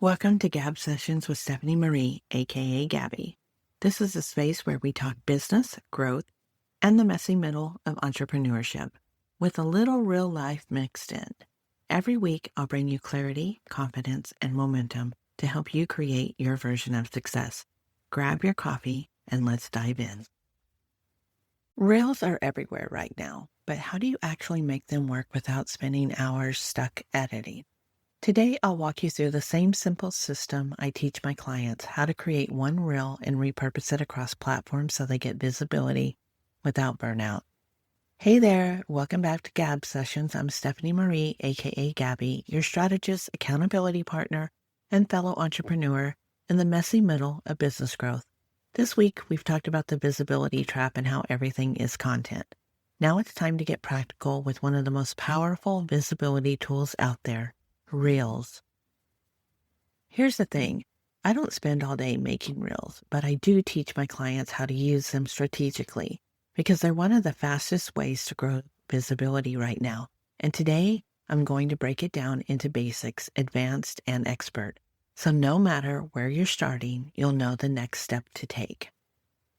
Welcome to Gab Sessions with Stephanie Marie, aka Gabbie. This is a space where we talk business, growth, and the messy middle of entrepreneurship, with a little real life mixed in. Every week, I'll bring you clarity, confidence, and momentum to help you create your version of success. Grab your coffee and let's dive in. Reels are everywhere right now, but how do you actually make them work without spending hours stuck editing? Today, I'll walk you through the same simple system I teach my clients how to create one reel and repurpose it across platforms so they get visibility without burnout. Hey there, welcome back to Gab Sessions. I'm Stephanie Marie, aka Gabbie, your strategist, accountability partner, and fellow entrepreneur in the messy middle of business growth. This week, we've talked about the visibility trap and how everything is content. Now it's time to get practical with one of the most powerful visibility tools out there. Reels. Here's the thing. I don't spend all day making reels, but I do teach my clients how to use them strategically because they're one of the fastest ways to grow visibility right now. And today, I'm going to break it down into basics, advanced, and expert. So no matter where you're starting, you'll know the next step to take.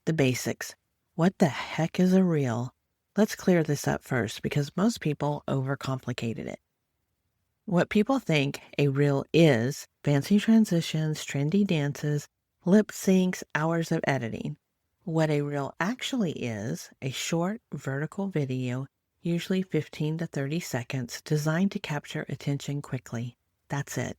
The basics. What the heck is a reel? Let's clear this up first because most people overcomplicated it. What people think a reel is fancy transitions, trendy dances, lip syncs, hours of editing. What a reel actually is a short vertical video, usually 15 to 30 seconds, designed to capture attention quickly. That's it.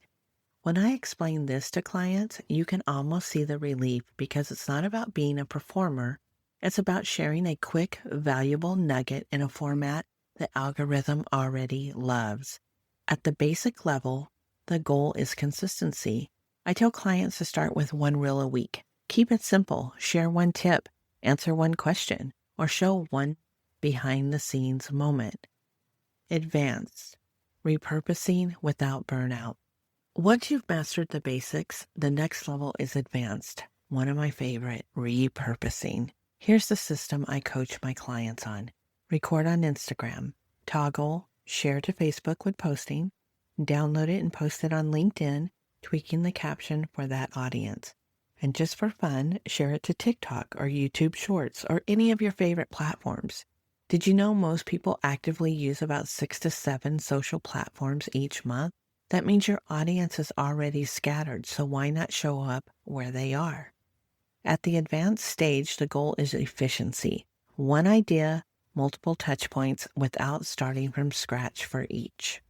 When I explain this to clients, you can almost see the relief because it's not about being a performer. It's about sharing a quick, valuable nugget in a format the algorithm already loves. At the basic level, the goal is consistency. I tell clients to start with one reel a week. Keep it simple. Share one tip, answer one question, or show one behind-the-scenes moment. Advanced. Repurposing without burnout. Once you've mastered the basics, the next level is advanced. One of my favorite, repurposing. Here's the system I coach my clients on. Record on Instagram. Toggle. Share to Facebook when posting, download it and post it on LinkedIn, tweaking the caption for that audience. And just for fun, share it to TikTok or YouTube Shorts or any of your favorite platforms. Did you know most people actively use about 6 to 7 social platforms each month? That means your audience is already scattered, so why not show up where they are? At the advanced stage, the goal is efficiency. One idea, multiple touch points without starting from scratch for each.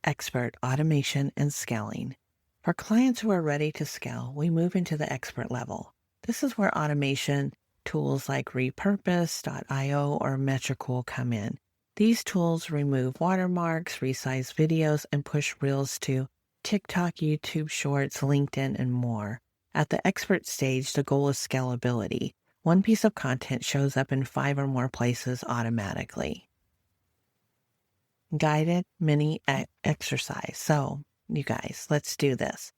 Expert automation and scaling. For clients who are ready to scale, we move into the expert level. This is where automation tools like repurpose.io or Metricool come in. These tools remove watermarks, resize videos, and push reels to TikTok, YouTube Shorts, LinkedIn, and more. At the expert stage, the goal is scalability. One piece of content shows up in 5 or more places automatically. Guided mini exercise. So, you guys, let's do this.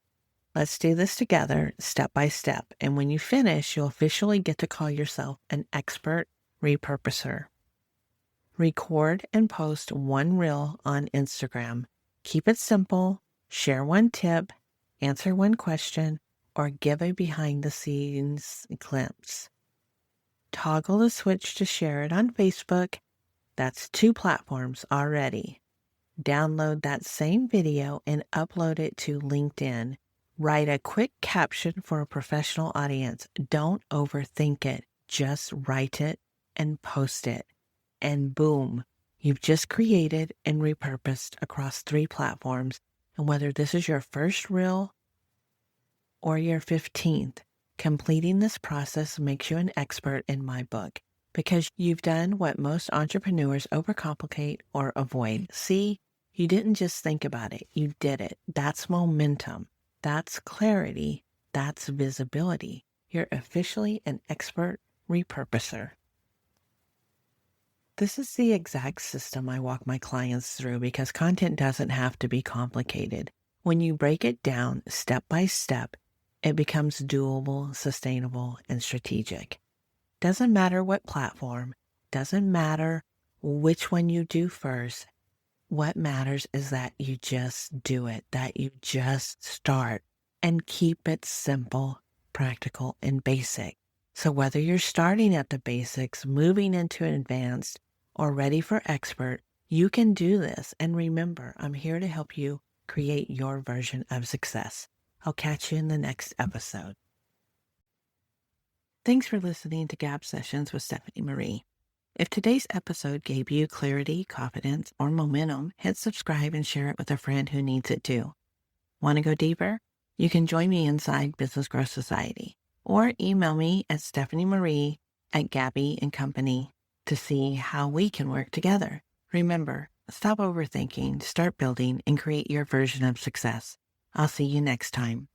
Let's do this together, step by step. And when you finish, you'll officially get to call yourself an expert repurposer. Record and post one reel on Instagram. Keep it simple. Share one tip, answer one question, or give a behind-the-scenes glimpse. Toggle the switch to share it on Facebook. That's 2 platforms already. Download that same video and upload it to LinkedIn. Write a quick caption for a professional audience. Don't overthink it. Just write it and post it. And boom, you've just created and repurposed across 3 platforms. And whether this is your first reel or your 15th, completing this process makes you an expert in my book because you've done what most entrepreneurs overcomplicate or avoid. See, you didn't just think about it, you did it. That's momentum. That's clarity. That's visibility. You're officially an expert repurposer. This is the exact system I walk my clients through because content doesn't have to be complicated. When you break it down step by step, it becomes doable, sustainable, and strategic. Doesn't matter what platform, doesn't matter which one you do first. What matters is that you just do it, that you just start and keep it simple, practical, and basic. So whether you're starting at the basics, moving into advanced, or ready for expert, you can do this. And remember, I'm here to help you create your version of success. I'll catch you in the next episode. Thanks for listening to Gab Sessions with Stephanie Marie. If today's episode gave you clarity, confidence, or momentum, hit subscribe and share it with a friend who needs it too. Want to go deeper? You can join me inside Business Growth Society or email me at stephaniemarie@gabbie&company to see how we can work together. Remember, stop overthinking, start building, and create your version of success. I'll see you next time.